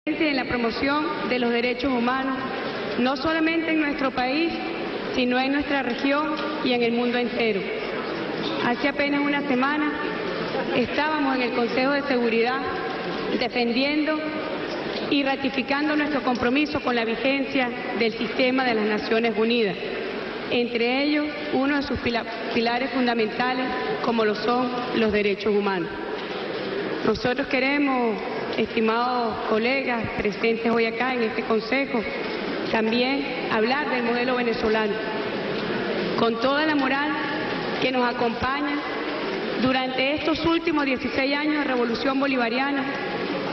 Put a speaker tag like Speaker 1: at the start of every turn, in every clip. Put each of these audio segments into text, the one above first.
Speaker 1: En la promoción de los derechos humanos, no solamente en nuestro país, sino en nuestra región y en el mundo entero. Hace apenas una semana estábamos en el Consejo de Seguridad defendiendo y ratificando nuestro compromiso con la vigencia del sistema de las Naciones Unidas, entre ellos uno de sus pilares fundamentales como lo son los derechos humanos. Nosotros queremos, estimados colegas presentes hoy acá en este consejo, también hablar del modelo venezolano, con toda la moral que nos acompaña durante estos últimos 16 años de revolución bolivariana.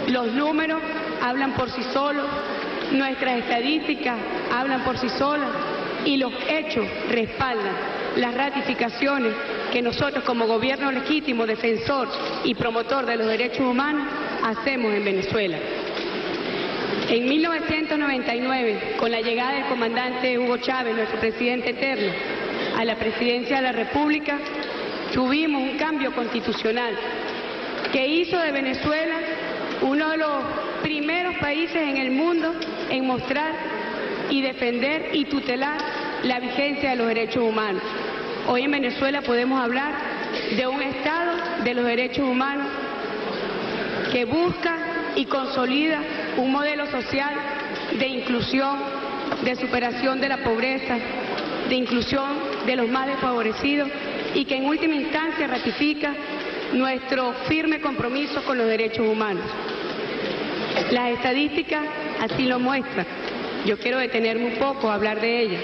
Speaker 1: Los números hablan por sí solos, nuestras estadísticas hablan por sí solas y los hechos respaldan las ratificaciones que nosotros como gobierno legítimo, defensor y promotor de los derechos humanos hacemos en Venezuela. En 1999, con la llegada del comandante Hugo Chávez, nuestro presidente eterno, a la presidencia de la República, tuvimos un cambio constitucional que hizo de Venezuela uno de los primeros países en el mundo en mostrar y defender y tutelar la vigencia de los derechos humanos. Hoy en Venezuela podemos hablar de un Estado de los derechos humanos que busca y consolida un modelo social de inclusión, de superación de la pobreza, de inclusión de los más desfavorecidos y que en última instancia ratifica nuestro firme compromiso con los derechos humanos. Las estadísticas así lo muestran. Yo quiero detenerme un poco a hablar de ellas.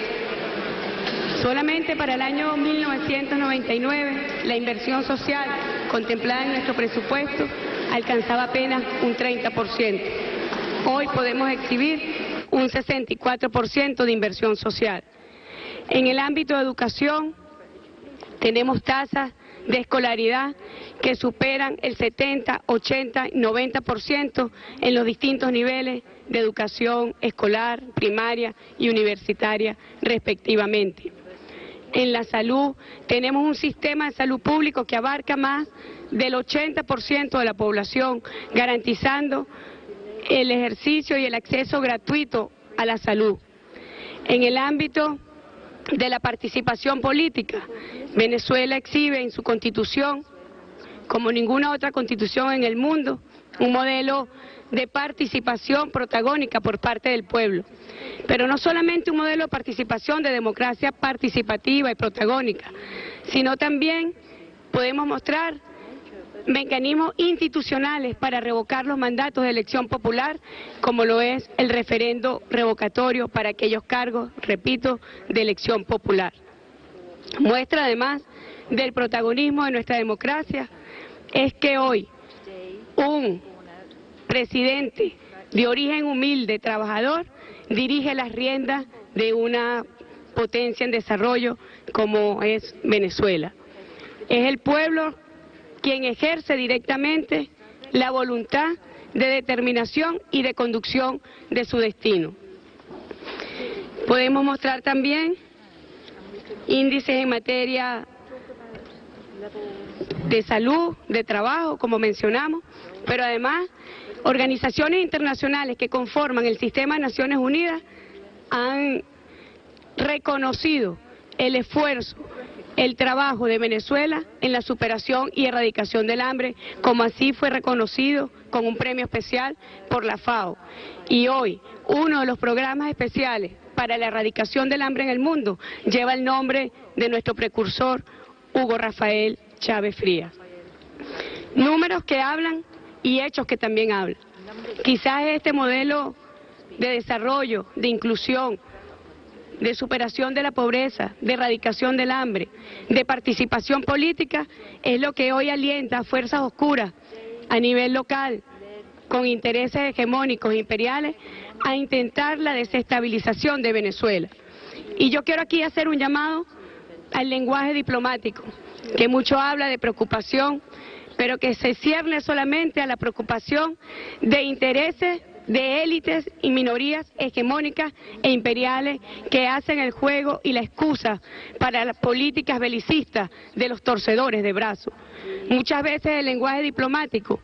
Speaker 1: Solamente para el año 1999, la inversión social contemplada en nuestro presupuesto alcanzaba apenas un 30%. Hoy podemos exhibir un 64% de inversión social. En el ámbito de educación, tenemos tasas de escolaridad que superan el 70, 80, 90% en los distintos niveles de educación escolar, primaria y universitaria respectivamente. En la salud tenemos un sistema de salud público que abarca más del 80% de la población, garantizando el ejercicio y el acceso gratuito a la salud. En el ámbito de la participación política, Venezuela exhibe en su constitución, como ninguna otra constitución en el mundo, un modelo de participación protagónica por parte del pueblo. Pero no solamente un modelo de participación, de democracia participativa y protagónica, sino también podemos mostrar mecanismos institucionales para revocar los mandatos de elección popular, como lo es el referendo revocatorio para aquellos cargos, repito, de elección popular. Muestra además del protagonismo de nuestra democracia es que hoy un presidente de origen humilde, trabajador, dirige las riendas de una potencia en desarrollo como es Venezuela. Es el pueblo quien ejerce directamente la voluntad de determinación y de conducción de su destino. Podemos mostrar también índices en materia de salud, de trabajo, como mencionamos, pero además organizaciones internacionales que conforman el sistema de Naciones Unidas han reconocido el esfuerzo, el trabajo de Venezuela en la superación y erradicación del hambre, como así fue reconocido con un premio especial por la FAO. Y hoy, uno de los programas especiales para la erradicación del hambre en el mundo lleva el nombre de nuestro precursor, Hugo Rafael Chávez Frías. Números que hablan y hechos que también hablan. Quizás este modelo de desarrollo, de inclusión, de superación de la pobreza, de erradicación del hambre, de participación política, es lo que hoy alienta a fuerzas oscuras a nivel local, con intereses hegemónicos imperiales, a intentar la desestabilización de Venezuela. Y yo quiero aquí hacer un llamado al lenguaje diplomático, que mucho habla de preocupación, pero que se cierne solamente a la preocupación de intereses de élites y minorías hegemónicas e imperiales que hacen el juego y la excusa para las políticas belicistas de los torcedores de brazos. Muchas veces el lenguaje diplomático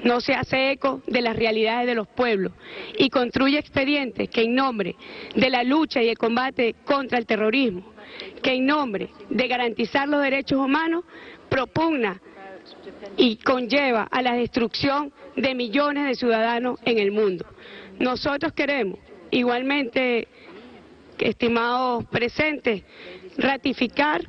Speaker 1: no se hace eco de las realidades de los pueblos y construye expedientes que en nombre de la lucha y el combate contra el terrorismo, que en nombre de garantizar los derechos humanos, propugna y conlleva a la destrucción de millones de ciudadanos en el mundo. Nosotros queremos, igualmente, estimados presentes, ratificar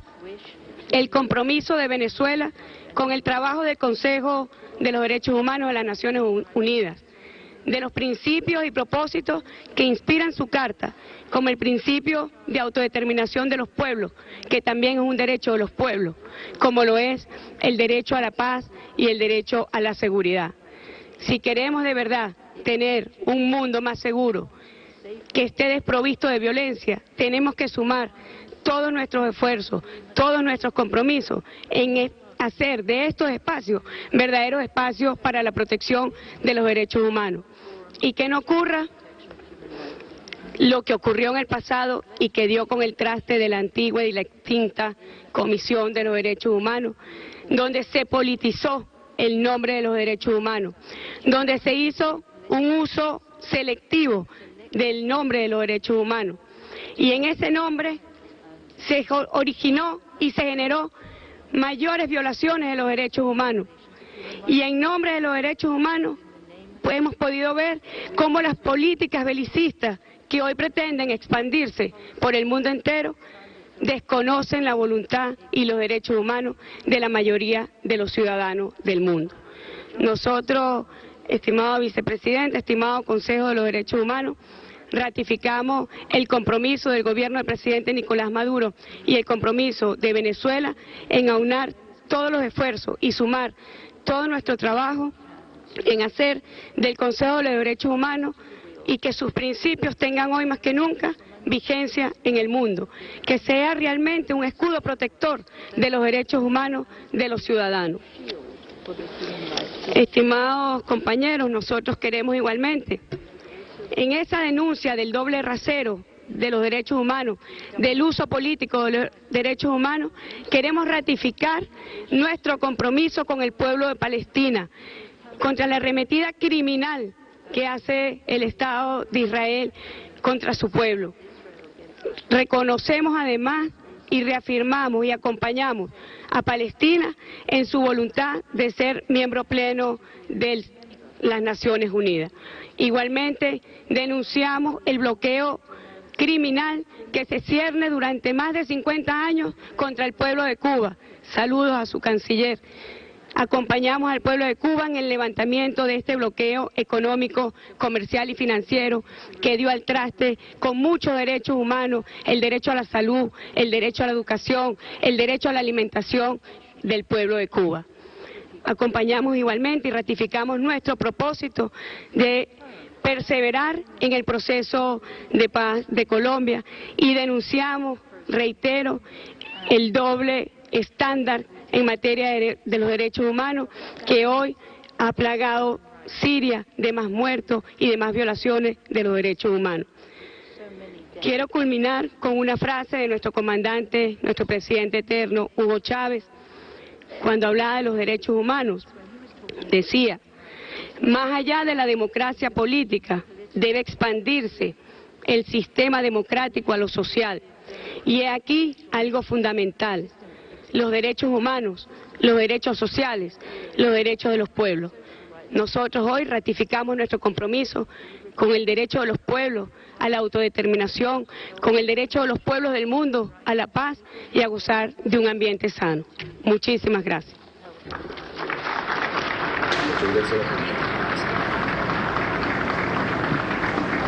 Speaker 1: el compromiso de Venezuela con el trabajo del Consejo de los Derechos Humanos de las Naciones Unidas, de los principios y propósitos que inspiran su carta, como el principio de autodeterminación de los pueblos, que también es un derecho de los pueblos, como lo es el derecho a la paz y el derecho a la seguridad. Si queremos de verdad tener un mundo más seguro, que esté desprovisto de violencia, tenemos que sumar todos nuestros esfuerzos, todos nuestros compromisos en hacer de estos espacios verdaderos espacios para la protección de los derechos humanos. Y que no ocurra lo que ocurrió en el pasado y que dio con el traste de la antigua y la extinta Comisión de los Derechos Humanos, donde se politizó el nombre de los derechos humanos, donde se hizo un uso selectivo del nombre de los derechos humanos. Y en ese nombre se originó y se generó mayores violaciones de los derechos humanos. Y en nombre de los derechos humanos, pues hemos podido ver cómo las políticas belicistas que hoy pretenden expandirse por el mundo entero desconocen la voluntad y los derechos humanos de la mayoría de los ciudadanos del mundo. Nosotros, estimado vicepresidente, estimado Consejo de los Derechos Humanos, ratificamos el compromiso del gobierno del presidente Nicolás Maduro y el compromiso de Venezuela en aunar todos los esfuerzos y sumar todo nuestro trabajo en hacer del Consejo de los Derechos Humanos y que sus principios tengan hoy más que nunca vigencia en el mundo, que sea realmente un escudo protector de los derechos humanos de los ciudadanos. Estimados compañeros, nosotros queremos igualmente, en esa denuncia del doble rasero de los derechos humanos, del uso político de los derechos humanos, queremos ratificar nuestro compromiso con el pueblo de Palestina, contra la arremetida criminal que hace el Estado de Israel contra su pueblo. Reconocemos además y reafirmamos y acompañamos a Palestina en su voluntad de ser miembro pleno de las Naciones Unidas. Igualmente denunciamos el bloqueo criminal que se cierne durante más de 50 años contra el pueblo de Cuba. Saludos a su canciller. Acompañamos al pueblo de Cuba en el levantamiento de este bloqueo económico, comercial y financiero que dio al traste con muchos derechos humanos, el derecho a la salud, el derecho a la educación, el derecho a la alimentación del pueblo de Cuba. Acompañamos igualmente y ratificamos nuestro propósito de perseverar en el proceso de paz de Colombia y denunciamos, reitero, el doble estándar en materia de los derechos humanos que hoy ha plagado Siria de más muertos y de más violaciones de los derechos humanos. Quiero culminar con una frase de nuestro comandante, nuestro presidente eterno, Hugo Chávez, cuando hablaba de los derechos humanos. Decía: más allá de la democracia política, debe expandirse el sistema democrático a lo social. Y he aquí algo fundamental: los derechos humanos, los derechos sociales, los derechos de los pueblos. Nosotros hoy ratificamos nuestro compromiso con el derecho de los pueblos a la autodeterminación, con el derecho de los pueblos del mundo a la paz y a gozar de un ambiente sano. Muchísimas gracias.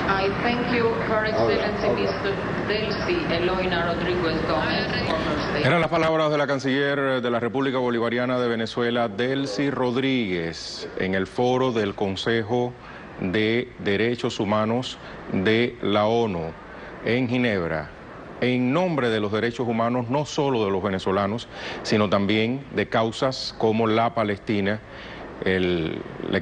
Speaker 2: I thank you, Her Excellency Mr. Delcy Eloina Rodríguez Gómez, for her statement.
Speaker 3: Eran las palabras de la canciller de la República Bolivariana de Venezuela, Delcy Rodríguez, en el foro del Consejo de Derechos Humanos de la ONU en Ginebra, en nombre de los derechos humanos no solo de los venezolanos, sino también de causas como la Palestina, la